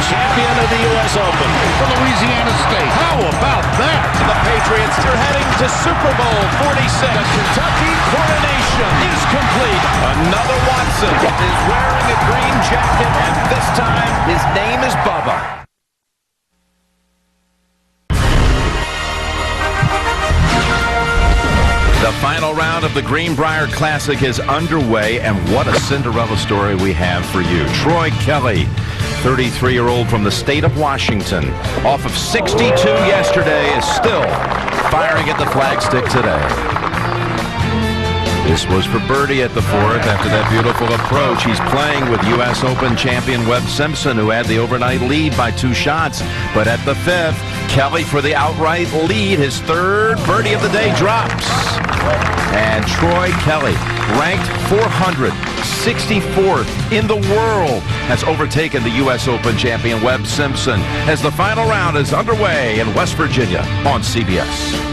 champion of the U.S. Open. For Louisiana State. How about that? The Patriots are heading to Super Bowl 46. The Kentucky coronation is complete. Another Watson is wearing a green jacket, and this time his name is Bubba. The final round of the Greenbrier Classic is underway, and what a Cinderella story we have for you. Troy Kelly, 33-year-old from the state of Washington, off of 62 yesterday, is still firing at the flagstick today. This was for birdie at the fourth after that beautiful approach. He's playing with U.S. Open champion Webb Simpson, who had the overnight lead by 2 shots. But at the fifth, Kelly for the outright lead. His third birdie of the day drops. And Troy Kelly, ranked 464th in the world, has overtaken the U.S. Open champion Webb Simpson as the final round is underway in West Virginia on CBS.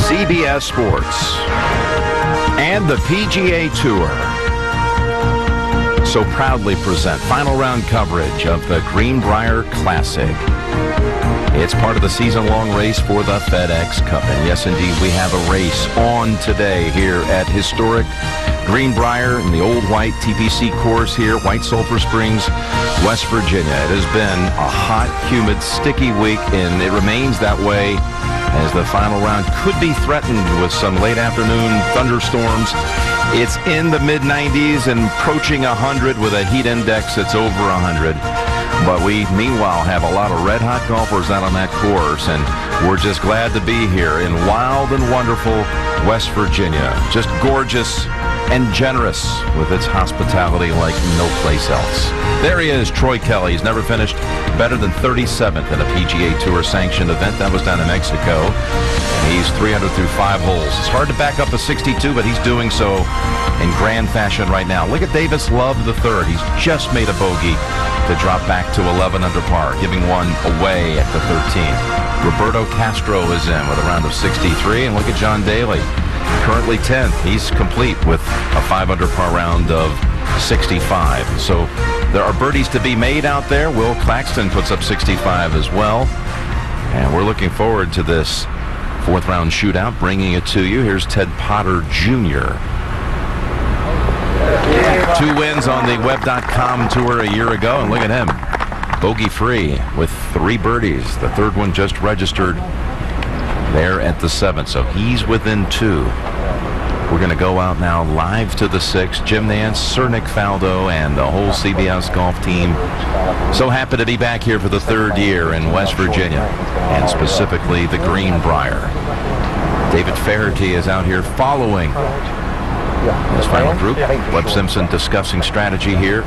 CBS Sports and the PGA Tour so proudly present final round coverage of the Greenbrier Classic. It's part of the season-long race for the FedEx Cup. And yes, indeed, we have a race on today here at historic Greenbrier in the old white TPC course here, White Sulphur Springs, West Virginia. It has been a hot, humid, sticky week, and it remains that way as the final round could be threatened with some late afternoon thunderstorms. It's in the mid-90s and approaching 100 with a heat index that's over 100. But we, meanwhile, have a lot of red-hot golfers out on that course, and we're just glad to be here in wild and wonderful West Virginia. Just gorgeous and generous with its hospitality like no place else. There he is, Troy Kelly. He's never finished better than 37th in a PGA Tour sanctioned event. That was down in Mexico. He's 300 through 5 holes. It's hard to back up a 62, but he's doing so in grand fashion right now. Look at Davis Love III. He's just made a bogey to drop back to 11 under par, giving one away at the 13th. Roberto Castro is in with a round of 63, and look at John Daly, currently 10th. He's complete with a 5 under par round of 65. So there are birdies to be made out there. Will Claxton puts up 65 as well. And we're looking forward to this 4th round shootout, bringing it to you. Here's Ted Potter Jr. 2 wins on the Web.com tour a year ago, and look at him, bogey-free with 3 birdies. The 3rd one just registered there at the 7th, so he's within 2. We're going to go out now live to the 6th. Jim Nance, Sir Nick Faldo, and the whole CBS golf team. So happy to be back here for the 3rd year in West Virginia, and specifically the Greenbrier. David Faherty is out here following this final group. Webb Simpson discussing strategy here.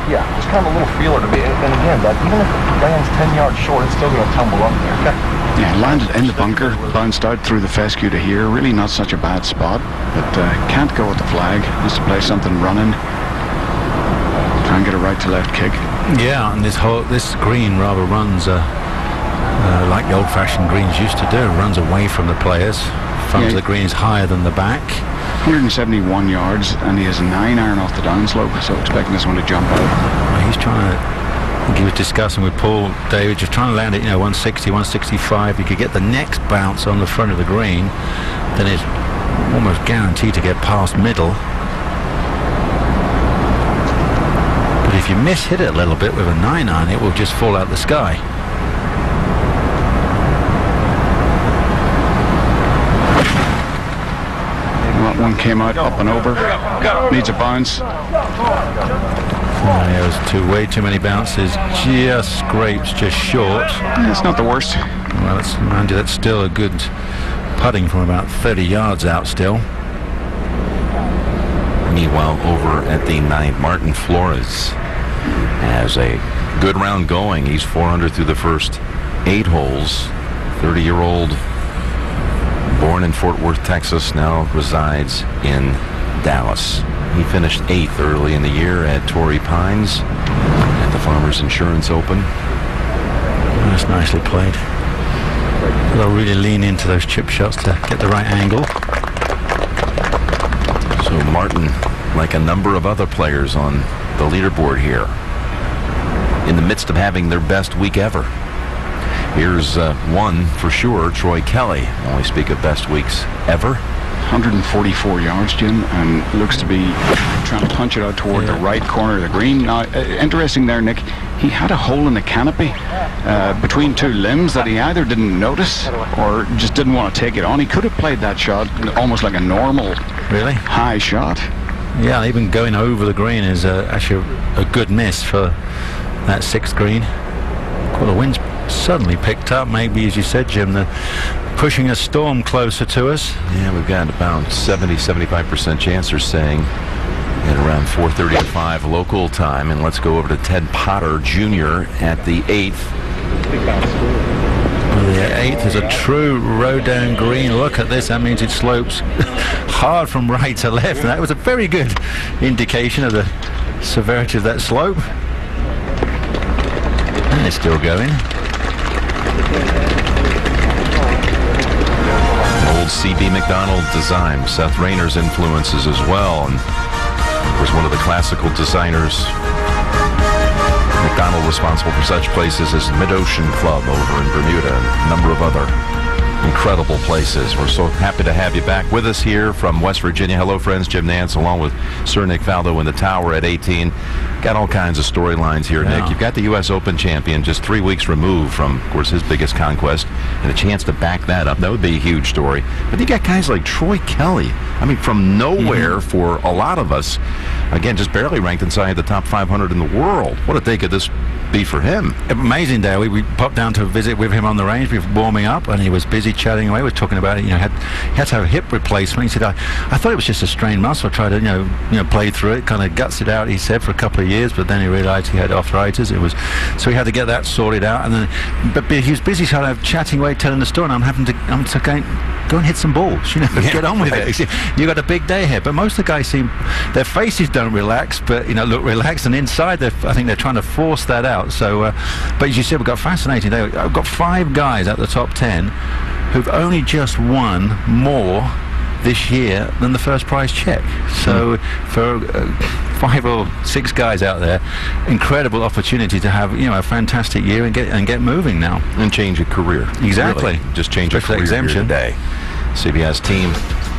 Yeah, just kind of a little feeler to be. And again, that even if it lands 10 yards short, it's still going to tumble up there. Yeah, landed in the bunker, bounced out through the fescue to here. Really not such a bad spot, but can't go with the flag. Has to play something running. Try and get a right to left kick. Yeah, and this green rather runs like the old-fashioned greens used to do. Runs away from the players. Front of the green is higher than the back. 171 yards, and he has a 9-iron off the downslope, so expecting this one to jump out. He's trying to, I think he was discussing with Paul David, just trying to land it, 160, 165. He could get the next bounce on the front of the green, then it's almost guaranteed to get past middle. But if you miss-hit it a little bit with a 9-iron, it will just fall out the sky. One came out up and over. Needs a bounce. There was way too many bounces. Just scrapes, just short. Yeah, it's not the worst. Well, mind you, that's still a good putting from about 30 yards out still. Meanwhile, over at the 9th, Martin Flores has a good round going. He's 400 through the first 8 holes. 30-year-old, born in Fort Worth, Texas, now resides in Dallas. He finished 8th early in the year at Torrey Pines at the Farmers Insurance Open. That's nicely played. They'll really lean into those chip shots to get the right angle. So Martin, like a number of other players on the leaderboard here, in the midst of having their best week ever. Here's one for sure, Troy Kelly. Only speak of best weeks ever. 144 yards, Jim, and looks to be trying to punch it out toward the right corner of the green. Now, interesting there, Nick, he had a hole in the canopy between two limbs that he either didn't notice or just didn't want to take it on. He could have played that shot almost like a normal high shot. Yeah, even going over the green is actually a good miss for that 6th green. Well, the wind's suddenly picked up, maybe, as you said, Jim, pushing a storm closer to us. Yeah, we've got about 70-75% chance, they're saying, at around 4:35 local time. And let's go over to Ted Potter Jr. at the 8th. The 8th is a true Rodin green. Look at this. That means it slopes hard from right to left. And that was a very good indication of the severity of that slope. And it's still going. Old C.B. McDonald design, Seth Rayner's influences as well, and was one of the classical designers. McDonald responsible for such places as Mid-Ocean Club over in Bermuda and a number of other incredible places. We're so happy to have you back with us here from West Virginia. Hello, friends. Jim Nance along with Sir Nick Faldo in the tower at 18. Got all kinds of storylines here, Nick. You've got the U.S. Open champion just 3 weeks removed from, of course, his biggest conquest, and a chance to back that up. That would be a huge story. But you got guys like Troy Kelly. I mean, from nowhere for a lot of us. Again, just barely ranked inside the top 500 in the world. What a day could this be for him? Amazing day. We popped down to visit with him on the range. We were warming up, and he was busy chatting away. We were talking about it. He had to have a hip replacement. He said, I thought it was just a strained muscle. I tried to play through it, kind of guts it out, he said, for a couple of years, but then he realized he had arthritis. So he had to get that sorted out, and then but he was busy kind of chatting away, telling the story, and I'm having to go and hit some balls, get on with it. You got a big day here. But most of the guys their faces don't relax, but look relaxed, and inside I think they're trying to force that out. So but as you said, we've got fascinating day. I've got 5 guys at the top 10 who've only just won more this year than the first prize check. So for 5 or 6 guys out there, incredible opportunity to have a fantastic year and get moving now and change a career. Exactly. Really. Just change a career exemption today. CBS team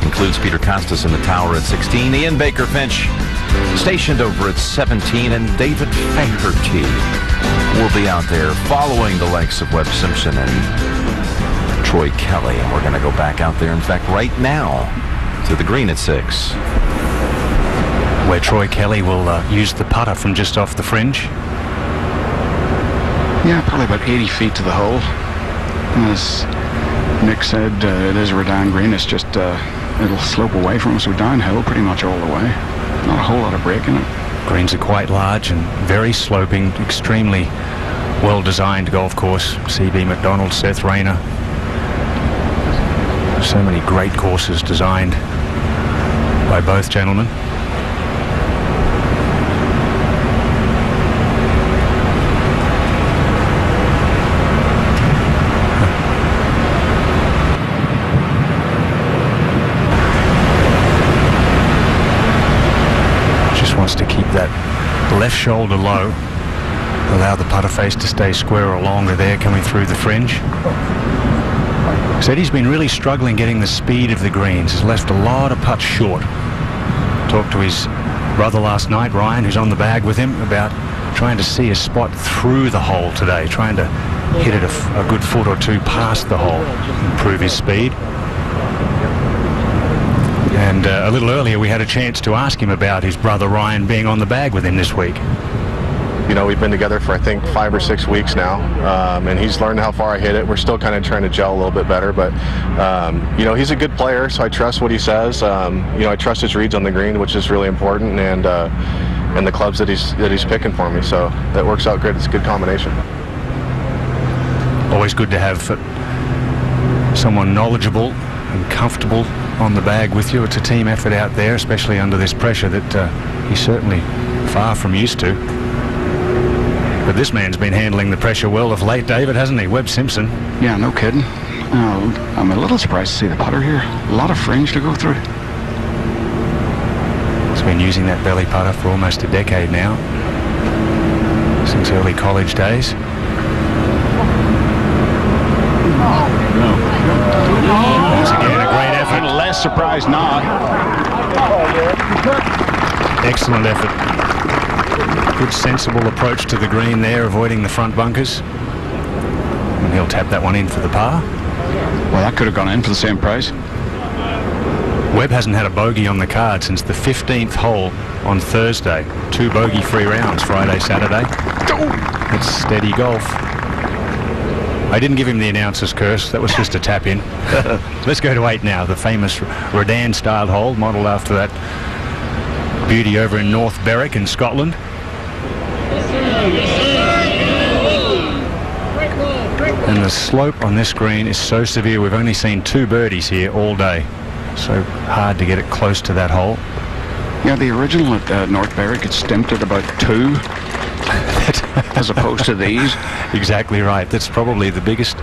includes Peter Costas in the tower at 16, Ian Baker Finch stationed over at 17, and David Faherty will be out there following the likes of Webb Simpson and Troy Kelly. And we're going to go back out there, in fact, right now to the green at 6. Where Troy Kelly will use the putter from just off the fringe. Yeah, probably about 80 feet to the hole. As Nick said, it is a Rodin green. It's just it'll slope away from us, so downhill pretty much all the way. Not a whole lot of break in it. Greens are quite large and very sloping, extremely well-designed golf course. C.B. McDonald, Seth Rayner. So many great courses designed by both gentlemen. Just wants to keep that left shoulder low, allow the putter face to stay square or longer there coming through the fringe. Said he's been really struggling getting the speed of the greens. Has left a lot of putts short. Talked to his brother last night, Ryan, who's on the bag with him, about trying to see a spot through the hole today, trying to hit it a good foot or two past the hole, improve his speed. And a little earlier we had a chance to ask him about his brother Ryan being on the bag with him this week. We've been together for I think 5 or 6 weeks now, and he's learned how far I hit it. We're still kind of trying to gel a little bit better, but he's a good player, so I trust what he says. I trust his reads on the green, which is really important, and the clubs that he's picking for me. So that works out good. It's a good combination. Always good to have someone knowledgeable and comfortable on the bag with you. It's a team effort out there, especially under this pressure that he's certainly far from used to. But this man's been handling the pressure well of late, David, hasn't he? Webb Simpson. Yeah, no kidding. I'm a little surprised to see the putter here. A lot of fringe to go through. He's been using that belly putter for almost a decade now, since early college days. Once again, a great effort. Less surprised not. Excellent effort. Good sensible approach to the green there, avoiding the front bunkers. And he'll tap that one in for the par. Well, that could have gone in for the same price. Webb hasn't had a bogey on the card since the 15th hole on Thursday. 2 bogey-free rounds, Friday, Saturday. It's steady golf. I didn't give him the announcer's curse. That was just a tap in. Let's go to 8 now. The famous Redan-style hole, modelled after that beauty over in North Berwick in Scotland. And the slope on this green is so severe. We've only seen 2 birdies here all day. So hard to get it close to that hole. Yeah, the original at North Berwick, it's stamped at about 2 as opposed to these. Exactly right. That's probably the biggest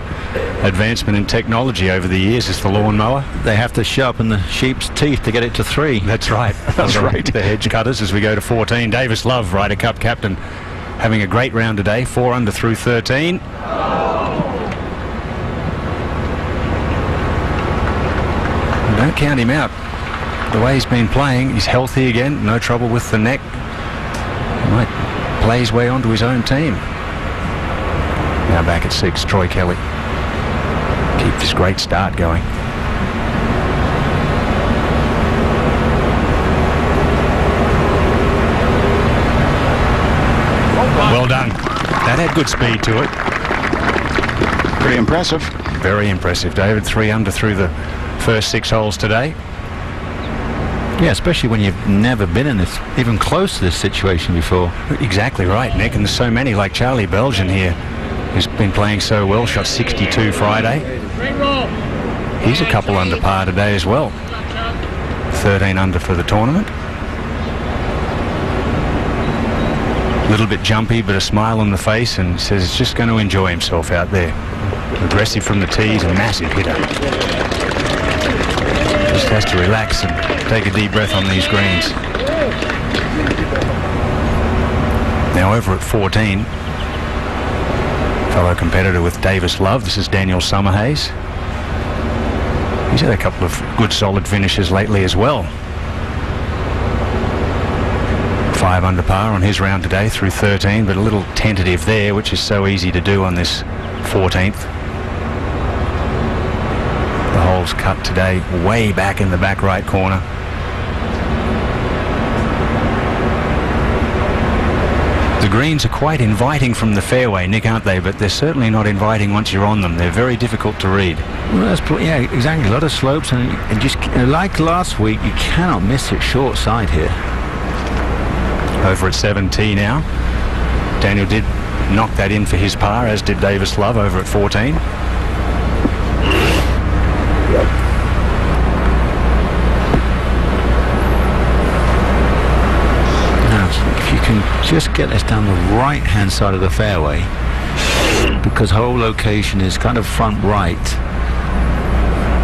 advancement in technology over the years is the lawnmower. They have to sharpen the sheep's teeth to get it to 3. That's right. That's right. The hedge cutters as we go to 14. Davis Love, Ryder Cup captain, having a great round today. 4 under through 13. Don't count him out. The way he's been playing, he's healthy again, no trouble with the neck. He might play his way onto his own team. Now back at 6, Troy Kelly. Keep this great start going. Well done. That had good speed to it. Pretty impressive. Very impressive, David. 3 under through the first 6 holes today. Yeah, especially when you've never been in this, even close to this situation before. Exactly right, Nick. And there's so many, like Charlie Belgian here, who's been playing so well. Shot 62 Friday. He's a couple under par today as well. 13 under for the tournament. A little bit jumpy, but a smile on the face, and says he's just going to enjoy himself out there. Aggressive from the tees, a massive hitter. Just has to relax and take a deep breath on these greens. Now over at 14, fellow competitor with Davis Love, this is Daniel Summerhays. He's had a couple of good solid finishes lately as well. 5 under par on his round today through 13, but a little tentative there, which is so easy to do on this 14th. The hole's cut today way back in the back right corner. The greens are quite inviting from the fairway, Nick, aren't they? But they're certainly not inviting once you're on them. They're very difficult to read. Well, yeah, exactly. A lot of slopes, and just like last week, you cannot miss it short side here. Over at 7T now. Daniel did knock that in for his par, as did Davis Love over at 14. Now, if you can just get this down the right-hand side of the fairway, because hole location is kind of front right,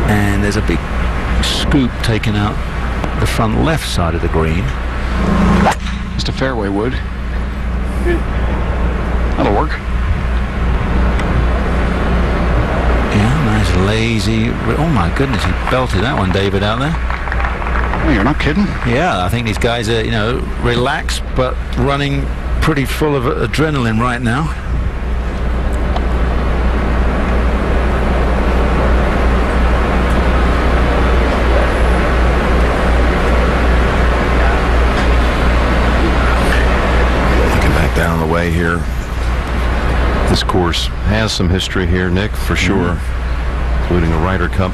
and there's a big scoop taking out the front left side of the green. Just a fairway wood. That'll work. Yeah, nice lazy. Oh my goodness, he belted that one, David, out there. Oh, you're not kidding. Yeah, I think these guys are, relaxed but running pretty full of adrenaline right now. Down the way here. This course has some history here, Nick, for sure, including a Ryder Cup.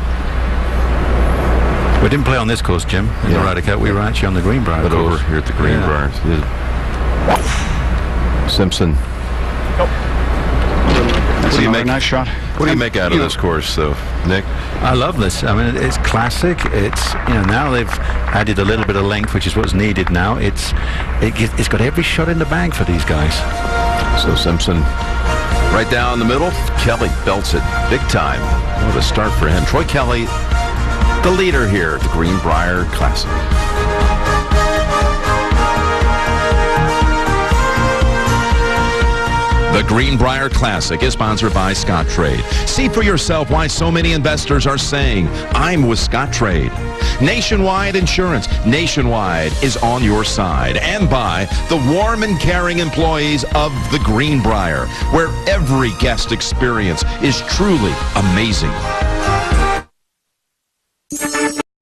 We didn't play on this course, Jim, in the Ryder Cup. We were actually on the Greenbrier But course. over here at the Greenbrier. Yeah. Simpson. That's another nice shot. What do you make out of this course, though, Nick? I love this. I mean, it's classic. It's, you know, now they've added a little bit of length, which is what's needed now. It's got every shot in the bag for these guys. So Simpson right down the middle. Kelly belts it big time. What a start for him. Troy Kelly, the leader here at the Greenbrier Classic. The Greenbrier Classic is sponsored by Scottrade. See for yourself why so many investors are saying, I'm with Scottrade. Nationwide Insurance. Nationwide is on your side. And by the warm and caring employees of the Greenbrier, where every guest experience is truly amazing.